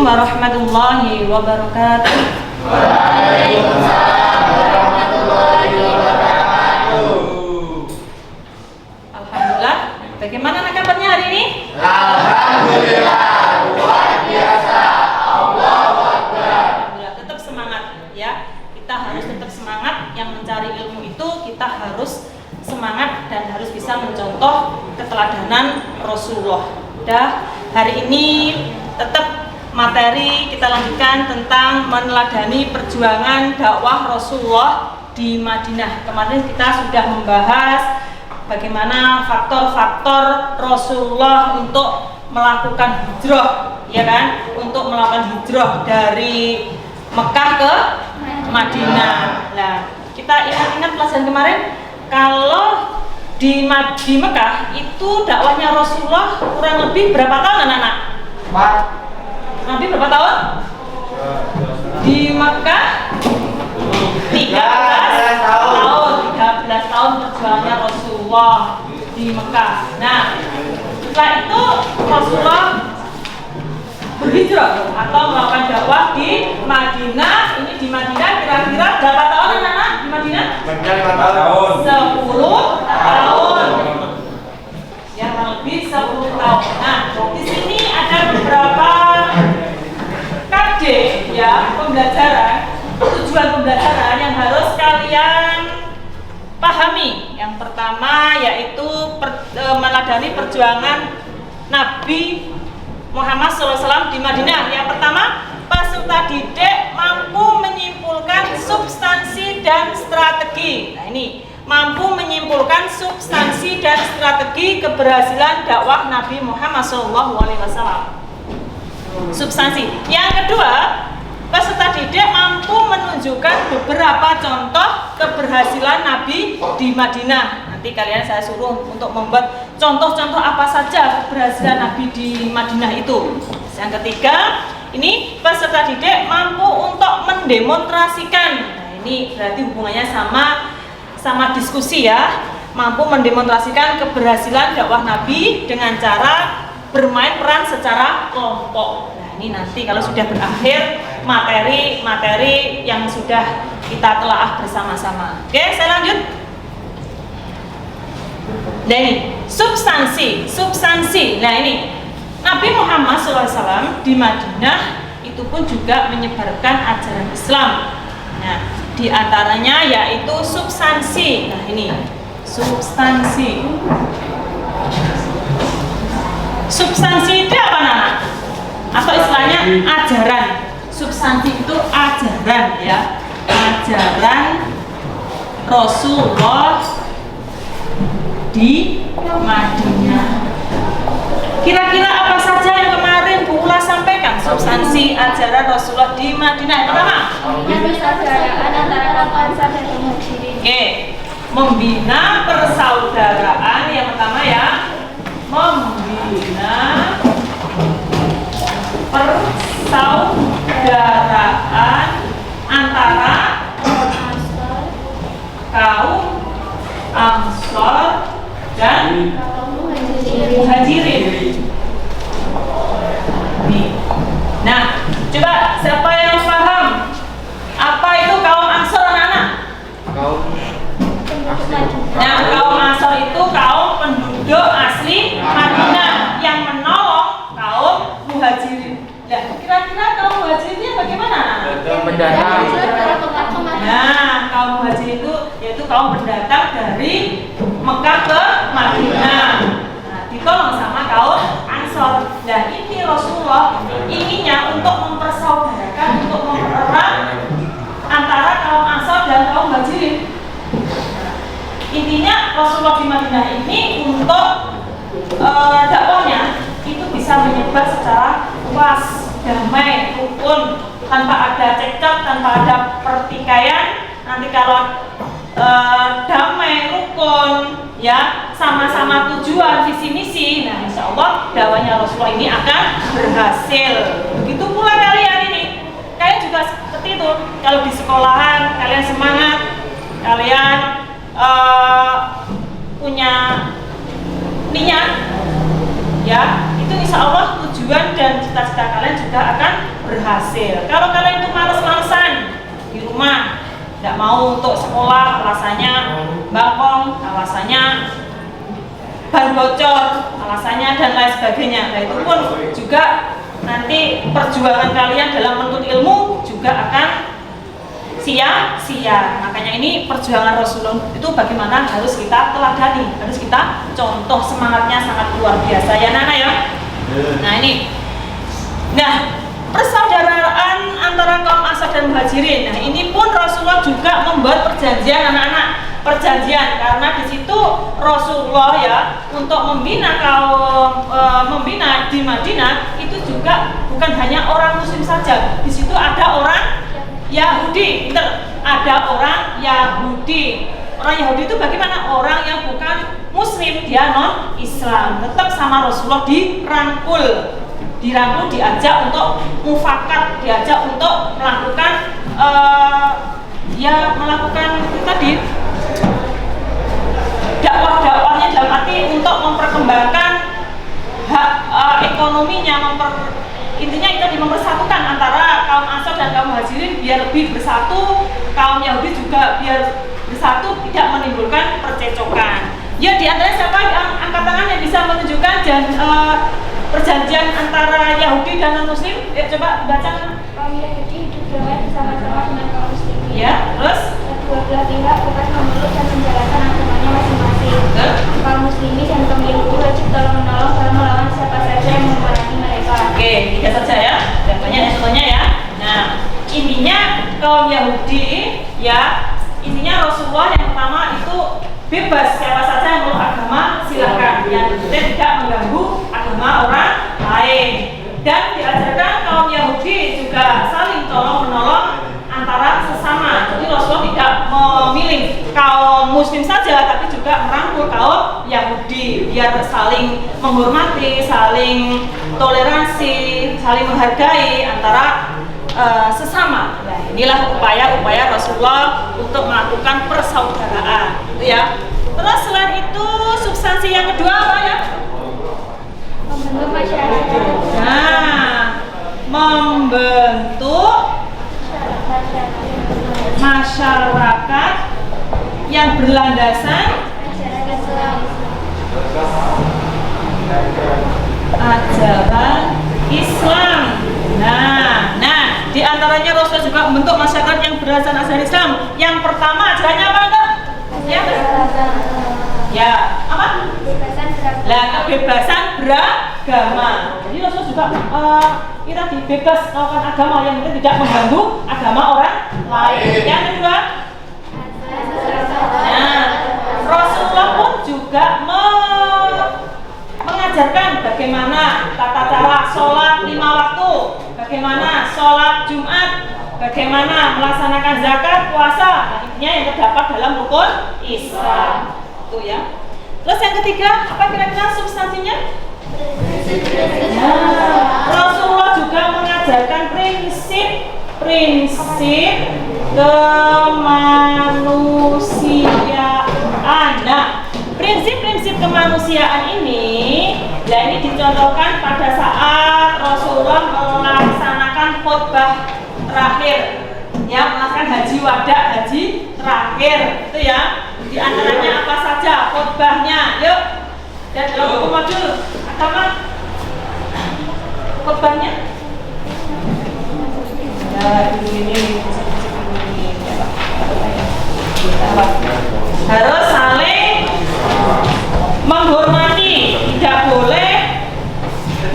warahmatullahi wabarakatuh. Waalaikumsalam warahmatullahi wabarakatuh. Alhamdulillah. Bagaimana kabarnya hari ini? Alhamdulillah, luar biasa. Allahu Akbar. Alhamdulillah, tetap semangat ya. Kita harus tetap semangat. Yang mencari ilmu itu kita harus semangat dan harus bisa mencontoh keteladanan Rasulullah. Hari ini tetap materi kita lanjutkan tentang meneladani perjuangan dakwah Rasulullah di Madinah. Kemarin kita sudah membahas bagaimana faktor-faktor Rasulullah untuk melakukan hijrah, ya kan? Untuk melakukan hijrah dari Mekah ke Madinah. Nah, kita ingat-ingat pelajaran kemarin kalau di Mekah itu dakwahnya Rasulullah kurang lebih berapa tahun anak-anak? 4. Nabi berapa tahun? Di Mekah 13 tahun. 13 tahun perjuangannya Rasulullah di Mekah. Nah, setelah itu Rasulullah berhijrah atau melakukan dakwah di Madinah. Ini di Madinah kira-kira berapa tahun anak-anak di Madinah? 5 tahun. 10 tahun. Yang lebih 10 tahun. Nah, di sini ada beberapa KD ya, pembelajaran, tujuan pembelajaran yang harus kalian pahami. Yang pertama yaitu meneladani perjuangan Nabi Muhammad SAW di Madinah. Yang pertama, peserta didik mampu menyimpulkan substansi dan strategi. Nah ini, mampu menyimpulkan substansi dan strategi keberhasilan dakwah Nabi Muhammad SAW. Substansi. Yang kedua, peserta didik mampu menunjukkan beberapa contoh keberhasilan Nabi di Madinah. Nanti kalian saya suruh untuk membuat contoh-contoh apa saja keberhasilan Nabi di Madinah itu. Yang ketiga, ini peserta didik mampu untuk mendemonstrasikan. Nah, ini berarti hubungannya sama diskusi ya. Mampu mendemonstrasikan keberhasilan dakwah Nabi dengan cara bermain peran secara kelompok. Nah, ini nanti kalau sudah berakhir materi yang sudah kita telaah bersama-sama. Oke, saya lanjut. Nah ini substansi. Nah ini Nabi Muhammad SAW di Madinah itu pun juga menyebarkan ajaran Islam. Nah, di antaranya yaitu substansi. Nah ini substansi. Substansi itu apa Nana? Atau istilahnya ajaran. Substansi itu ajaran ya. Ajaran Rasulullah di Madinah. Kira-kira apa saja yang kemarin Bu Ula sampaikan? Substansi ajaran Rasulullah di Madinah. Yang pertama, persaudaraan antara kaum Ansar dan Muhajirin. Oke, membina persaudaraan. Yang pertama ya, membina persaudaraan antara kaum Ansor dan Muhajirin. Nih. Nah, coba siapa yang paham apa itu kaum Ansor anak-anak? Nah, kaum Ansor itu kaum penduduk asli Madinah yang menolong kaum Muhajirin. Nah, kira-kira kaum Muhajirin bagaimana? Mendatang. Nah, kaum Muhajirin itu yaitu kaum pendatang dari Mekah ke Madinah. Nah, ditolong sama kaum Ansor. Dan ini Rasulullah inginnya untuk mempersaudarakan, untuk mempererat antara kaum Ansor dan kaum Muhajirin. Intinya Rasulullah di Madinah ini untuk dakwahnya itu bisa menyebar secara luas, damai, rukun, tanpa ada cekcok, tanpa ada pertikaian. Nanti kalau damai, rukun, ya sama-sama tujuan, visi misi, nah insya Allah dakwahnya Rasulullah ini akan berhasil. Begitu pula kalian ini, kalian juga seperti itu. Kalau di sekolahan kalian semangat, kalian punya niat, ya itu insya Allah tujuan dan cita-cita kalian juga akan berhasil. Kalau kalian itu males-malesan di rumah, tidak mau untuk sekolah, alasannya bangkong, alasannya ban bocor, alasannya dan lain sebagainya. Nah itu pun juga nanti perjuangan kalian dalam menuntut ilmu juga akan sia-sia. Makanya ini perjuangan Rasulullah itu bagaimana harus kita teladani, harus kita contoh, semangatnya sangat luar biasa ya Nana ya. Nah ini, nah persaudaraan antara kaum Ansar dan Muhajirin. Nah ini pun Rasulullah juga membuat perjanjian anak-anak, perjanjian karena di situ Rasulullah ya untuk membina kaum membina di Madinah itu juga bukan hanya orang Muslim saja. Di situ ada orang Yahudi, ada orang Yahudi. Orang Yahudi itu bagaimana? Orang yang bukan Muslim, dia non Islam, tetap sama Rasulullah dirangkul, diajak untuk mufakat, diajak untuk melakukan melakukan itu tadi dakwahnya dalam arti untuk memperkembangkan hak ekonominya, intinya itu mempersatukan antara kaum Ansar dan kaum Muhajirin biar lebih bersatu, kaum Yahudi juga biar bersatu, tidak menimbulkan percecokan. Ya di antara siapa yang angkat tangan yang bisa menunjukkan perjanjian antara Yahudi dan non Muslim? Coba baca. Kaum Yahudi hidup damai bersama-sama dengan kaum Muslimin. Ya, terus kedua belah pihak bebas memeluk dan menjalankan agamanya masing-masing. Kaum Muslimin dan kaum Yahudi wajib tolong menolong dalam melawan siapa saja yang memerangi mereka. Oke, tiga saja ya. Dan banyak contohnya ya. Nah, intinya kaum Yahudi ya, intinya Rasulullah yang pertama itu bebas, siapa saja yang mau agama silakan, yang tidak mengganggu agama orang lain. Dan diajarkan kaum Yahudi juga saling tolong menolong antara sesama. Jadi Rasulullah tidak memilih kaum Muslim saja, tapi juga merangkul kaum Yahudi biar saling menghormati, saling toleransi, saling menghargai antara sesama. Nah, inilah upaya-upaya Rasulullah untuk melakukan persaudaraan, gitu ya. Terus selain itu substansi yang kedua apa ya? Membentuk masyarakat. Nah, membentuk masyarakat yang berlandaskan ajaran Islam. Nah, di antaranya Rasul juga membentuk masyarakat yang berlandaskan ajaran Islam. Yang pertama ajarannya apa enggak? Ya, apa? Kebebasan beragama. Jadi Rasul juga kita bebas melakukan agama yang penting tidak mengganggu agama orang lain. Yang kedua, nah, Rasulullah pun juga mengajarkan bagaimana tata cara sholat 5 waktu, bagaimana sholat Jumat, bagaimana melaksanakan zakat, puasa. Nah, intinya yang terdapat dalam rukun Islam. Itu ya. Terus yang ketiga, apa kira-kira substansinya? Nah, Rasulullah juga mengajarkan prinsip kemanusiaan. Nah, prinsip-prinsip kemanusiaan ini, ya ini dicontohkan pada saat Rasulullah melaksanakan khutbah terakhir, ya melaksanakan haji wada, haji terakhir, itu ya. Di antaranya apa saja khutbahnya? Yuk, dan dalam buku modul agama khutbahnya. Ya, ini harus saling menghormati, tidak boleh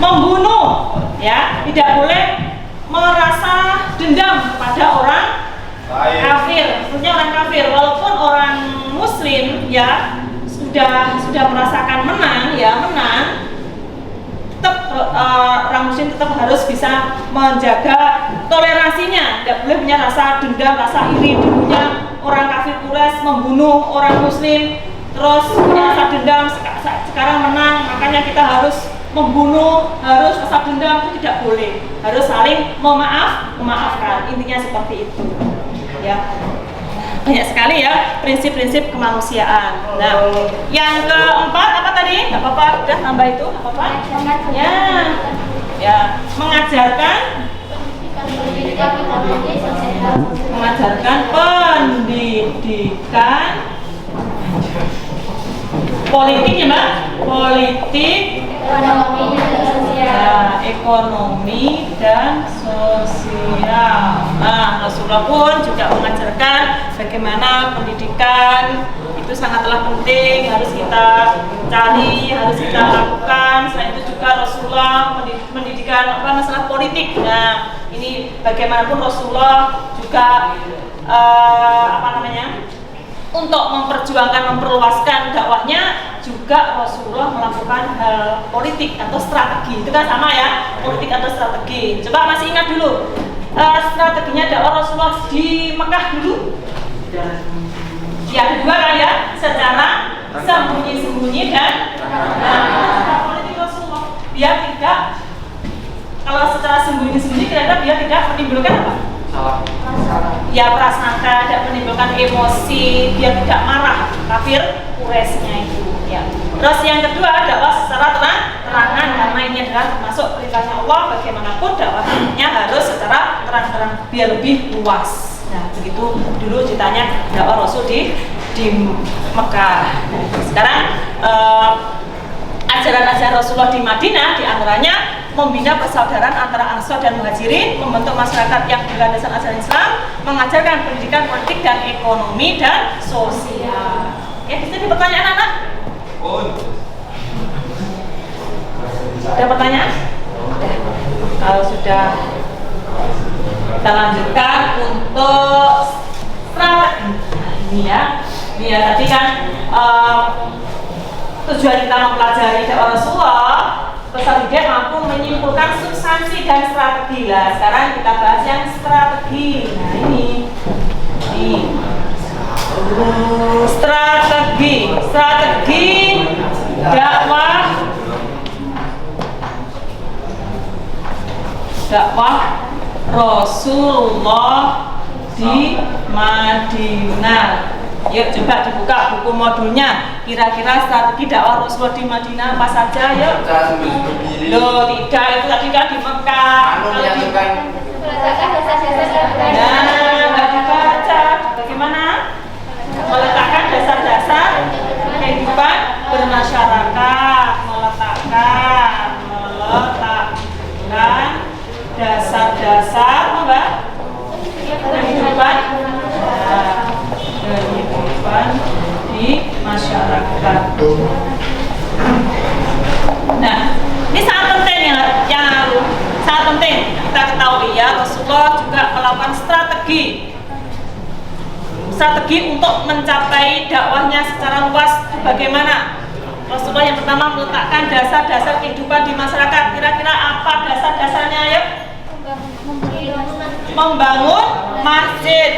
membunuh, ya, tidak boleh merasa dendam pada orang kafir. Maksudnya orang kafir, walaupun orang Muslim ya sudah merasakan menang, tetap orang Muslim tetap harus bisa menjaga toleransinya, tidak boleh punya rasa dendam, rasa iri. Dulunya orang kafir Quraisy membunuh orang Muslim, terus punya rasa dendam, sekarang menang, makanya kita harus membunuh, harus rasa dendam, itu tidak boleh, harus saling memaafkan. Intinya seperti itu, ya. Banyak sekali ya prinsip-prinsip kemanusiaan. Nah, yang keempat apa tadi? Nggak apa-apa, udah tambah itu, nggak apa-apa. Ya, mengajarkan pendidikan ekonomi sosial. Mengajarkan pendidikan politik ya Mbak, politik Ekonomi dan sosial. ya, ekonomi dan sosial. Nah, Rasulullah pun juga mengajarkan bagaimana pendidikan itu sangatlah penting, harus kita cari, harus kita lakukan. Selain itu juga Rasulullah pendidikan masalah politik. Nah, ini bagaimanapun Rasulullah juga untuk memperjuangkan, memperluaskan dakwahnya, juga Rasulullah melakukan hal politik atau strategi. Itu kan sama ya, politik atau strategi. Coba masih ingat dulu strateginya dakwah Rasulullah di Mekah dulu. Yang kedua kan ya, secara sembunyi-sembunyi dan politik Rasulullah. Biar tidak, kalau secara sembunyi-sembunyi kira-kira dia tidak menimbulkan apa? Ya prasangka, tidak menimbulkan emosi, dia tidak marah kafir Quraisynya itu ya. Terus yang kedua dakwah secara terang-terangan, karena ini adalah termasuk perintahnya Allah, bagaimanapun dakwahnya harus secara terang-terang biar lebih luas. Nah begitu dulu ceritanya dakwah Rasul di Mekah. Sekarang ajaran-ajaran Rasulullah di Madinah diantaranya membina persaudaraan antara Ansor dan Muhajirin, membentuk masyarakat yang berlandaskan ajaran Islam, mengajarkan pendidikan politik dan ekonomi dan sosial. Ya, di sini pertanyaan anak? Ada pertanyaan? Udah. Kalau sudah, kita lanjutkan untuk strategi. Ini ya tadi kan tujuan kita mempelajari dakwah Rasulullah, pesan dia mampu menyimpulkan substansi dan strategi. Lah sekarang kita bahas yang strategi. Nah ini strategi dakwah Rasulullah di Madinah. Yuk coba dibuka buku modulnya. Kira-kira strategi dakwah Rasulullah di Madinah apa saja? Yuk. Loh tidak, itu tadi kan di Mekah. Nggak dibaca. Bagaimana? Meletakkan dasar-dasar kehidupan bermasyarakat. Meletakkan dasar-dasar Mbak kehidupan di masyarakat. Nah, ini sangat penting yang sangat penting kita ketahui ya. Rasulullah juga melakukan strategi untuk mencapai dakwahnya secara luas. Bagaimana? Rasulullah yang pertama meletakkan dasar-dasar kehidupan di masyarakat. Kira-kira apa dasar-dasarnya ya? Membangun masjid.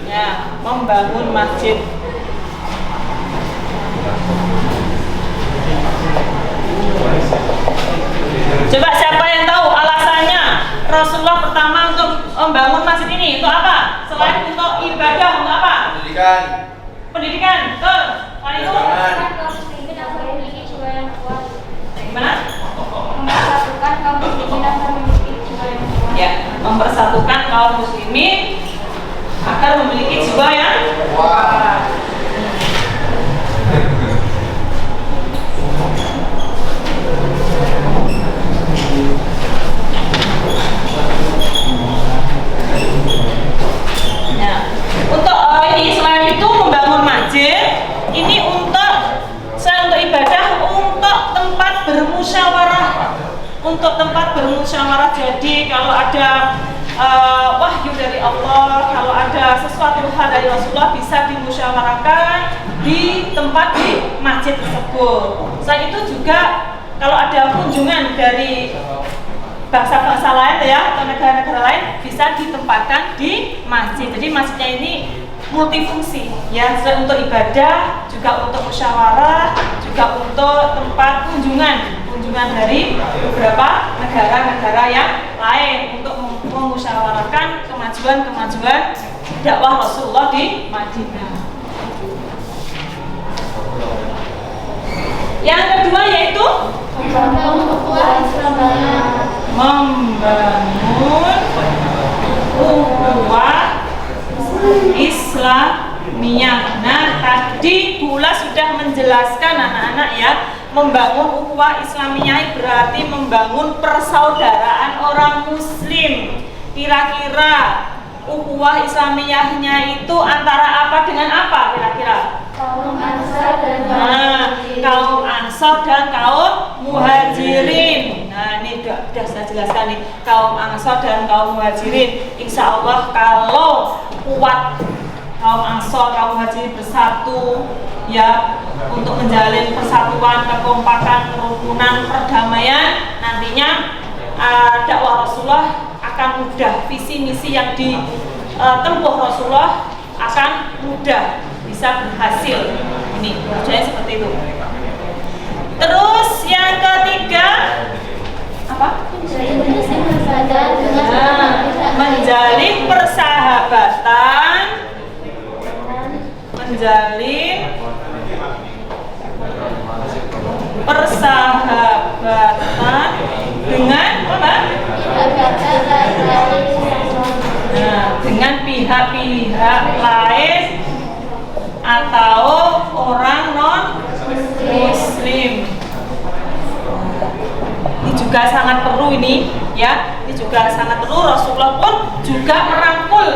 Ya, membangun masjid. Coba siapa yang tahu alasannya Rasulullah pertama untuk membangun masjid ini untuk apa? Selain untuk ibadah, untuk apa? Pendidikan, betul. Selain itu? Gimana? Mempersatukan kaum muslimin agar memiliki jiwa yang kuat. Ya, mempersatukan kaum muslimin agar memiliki jiwa yang kuat. Nah, untuk ini selain itu membangun masjid, ini selain untuk ibadah, untuk tempat bermusyawarah. Jadi kalau ada wahyu dari Allah, kalau ada sesuatu hal dari Rasulullah bisa dimusyawarahkan di tempat di masjid tersebut. Selain itu juga kalau ada kunjungan dari bangsa-bangsa lain ya atau negara-negara lain bisa ditempatkan di masjid. Jadi masjidnya ini multifungsi ya, selain untuk ibadah juga untuk musyawarah, juga untuk tempat kunjungan dari beberapa negara-negara yang lain untuk memusyawarahkan kemajuan dakwah Rasulullah di Madinah. Yang kedua yaitu membangun ukhuwah Islamiyah. Nah, tadi Bula sudah menjelaskan anak-anak ya, membangun ukhuwah Islamiyah berarti membangun persaudaraan orang muslim. Kira-kira ukhuwah Islamiyahnya itu antara apa dengan apa kira-kira? Kaum Ansar dan kaum Ansar dan kaum Muhajirin. Nah, ini sudah saya jelaskan nih, kaum Ansar dan kaum Muhajirin. Insya Allah kalau kuat kaum Ansar, kaum Muhajirin bersatu ya untuk menjalin persatuan, kekompakan, kerukunan, perdamaian, nantinya dakwah Rasulullah akan mudah, visi misi yang ditempuh Rasulullah akan mudah, bisa berhasil. Ini maksudnya seperti itu. Terus yang ketiga apa? Menjalin persahabatan, menjalin persahabatan dengan apa? Nah, dengan pihak-pihak lain atau orang non muslim. Ini juga sangat perlu ini ya. Ini juga sangat perlu. Rasulullah pun juga merangkul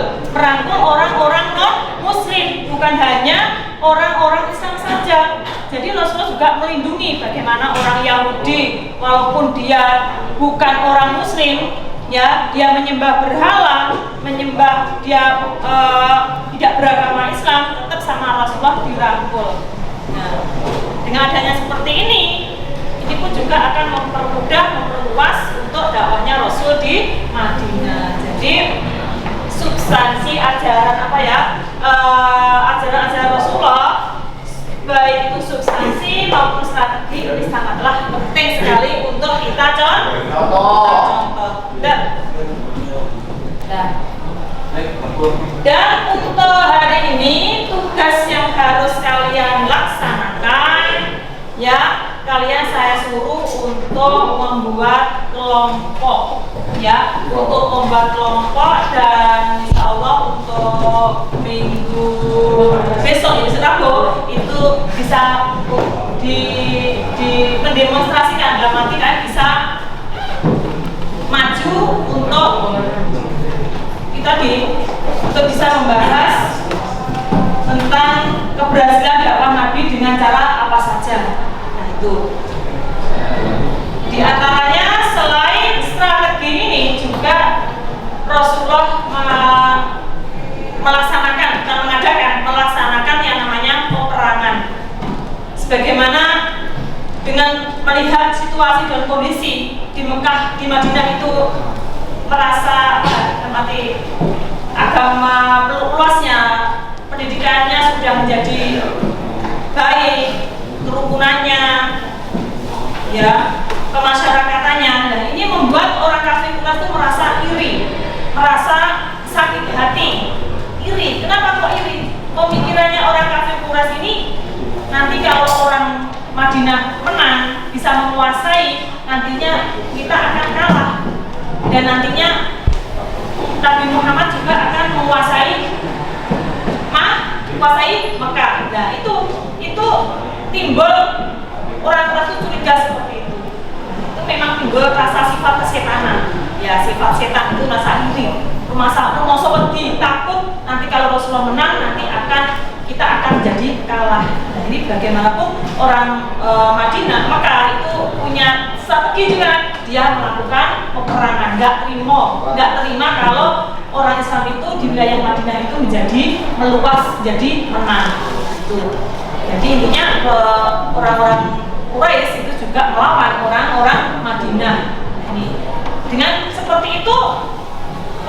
orang-orang non muslim, bukan hanya orang-orang Islam saja. Jadi Rasulullah juga melindungi bagaimana orang Yahudi walaupun dia bukan orang muslim ya, dia menyembah berhala, dia tidak beragama Islam, tetap sama Rasulullah dirangkul. Nah, dengan adanya seperti ini pun juga akan memperluas untuk dakwahnya Rasul di Madinah. Jadi substansi ajaran apa ya, ajaran-ajaran Rasulullah, baik itu substansi maupun strategi, ini sangatlah penting sekali untuk kita contoh. Dan untuk hari ini tugas yang harus kalian laksanakan ya, kalian saya suruh untuk membuat kelompok ya, untuk membuat kelompok, dan insya Allah untuk minggu besok ini Rabu itu bisa mendemonstrasikan, dalam arti kalian bisa maju untuk untuk bisa membahas tentang keberhasilan dakwah Nabi dengan cara apa saja. Nah, itu di antaranya selain strategi ini juga Rasulullah melaksanakan yang namanya peperangan. Sebagaimana dengan melihat situasi dan kondisi di Mekah, di Madinah itu merasa mati agama luasnya, pendidikannya sudah menjadi baik, kerukunannya ya, kemasyarakatannya. Dan ini membuat orang kafir Quraisy itu merasa iri, merasa sakit hati, iri. Kenapa kok iri? Pemikirannya orang kafir Quraisy ini nanti kalau orang Madinah menang, bisa menguasai, nantinya kita akan kalah, dan nantinya Nabi Muhammad juga akan menguasai Mekah. Nah, itu timbul orang Quraisy curiga seperti itu. Itu memang timbul rasa sifat kesetanan. Ya, sifat setan itu rasa iri, rasa wedi, takut nanti kalau Rasulullah menang nanti kita akan jadi kalah. Nah, ini bagaimanapun orang Madinah, Mekah itu punya strategi juga, dia melakukan peperangan, nggak terima kalau orang Islam itu di wilayah Madinah itu menjadi meluas, jadi menang. Itu. Jadi intinya orang-orang Quraisy itu juga melawan orang-orang Madinah. Ini dengan seperti itu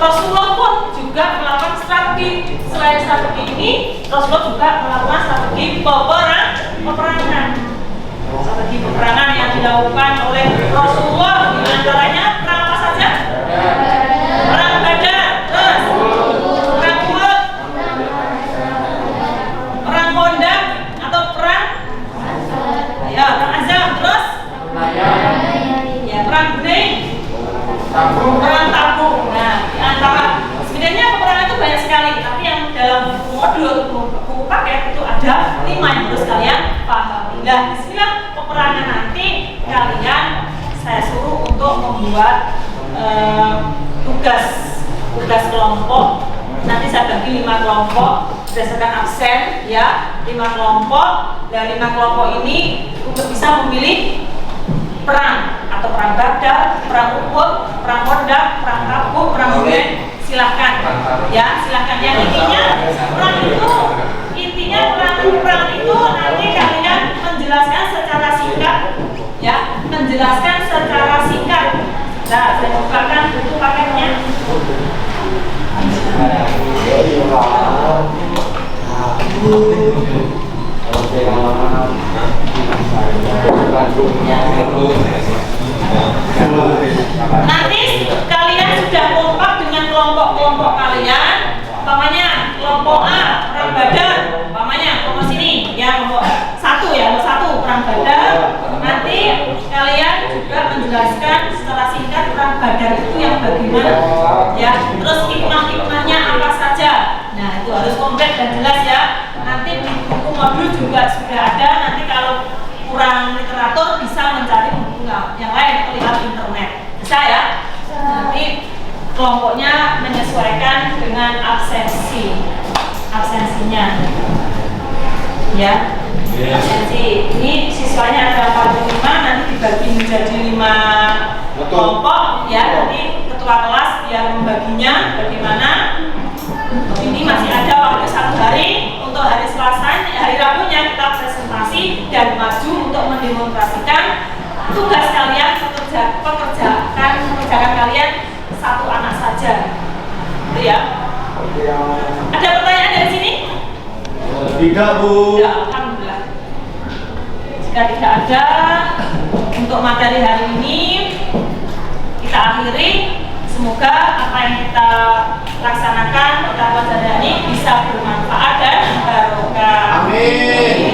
Rasulullah pun juga melakukan strategi. Selain strategi ini, Rasulullah juga melakukan strategi peperangan. Strategi peperangan yang dilakukan oleh Rasulullah di antaranya perang apa saja? Perang Badar, terus perang Uhud, perang Khandaq atau perang Azab, terus perang Hunain, perang Tabuk. Nah, di antara sebenarnya peperangan dibagi 5 kelompok berdasarkan absen ya, 5 kelompok. Dan 5 kelompok ini untuk bisa memilih perang atau perang badar, perang Uhud, perang Honda, perang Tabuk, perang Hunain. Silahkan ya, silahkan. Yang intinya perang itu nanti kalian menjelaskan secara singkat ya, menjelaskan secara singkat. Nah, saya bukakan buku paketnya. Nanti kalian sudah kompak dengan kelompok-kelompok kalian. Umpamanya kelompok A perang badar, umpamanya kelompok sini ya, kelompok 1 ya, kelompok 1 perang badar. Nanti kalian juga menjelaskan secara singkat perang badar itu yang bagaimana ya, terus hikmah-hikmahnya apa saja. Nah, itu harus komplit dan jelas ya. Nanti di buku modul juga sudah ada. Nanti kalau kurang literatur bisa mencari buku yang lain atau lihat internet, bisa ya. Nanti kelompoknya menyesuaikan dengan absensinya ya. Absensi ini siswanya ada 45, nanti dibagi menjadi 5 kelompok ya. Nanti ketua kelas yang membaginya bagaimana. Ini masih ada waktu 1 hari. Untuk hari Selasa, hari Rabunya kita presentasi dan maju untuk mendemonstrasikan tugas kalian, pekerjaan kalian 1 anak saja. Itu ya. Ada pertanyaan dari sini? Tidak, Bu. Ya, alhamdulillah. Jika tidak ada, untuk materi hari ini kita akhiri. Semoga apa yang kita laksanakan, kita pelajari ini bisa bermanfaat dan barokah. Amin.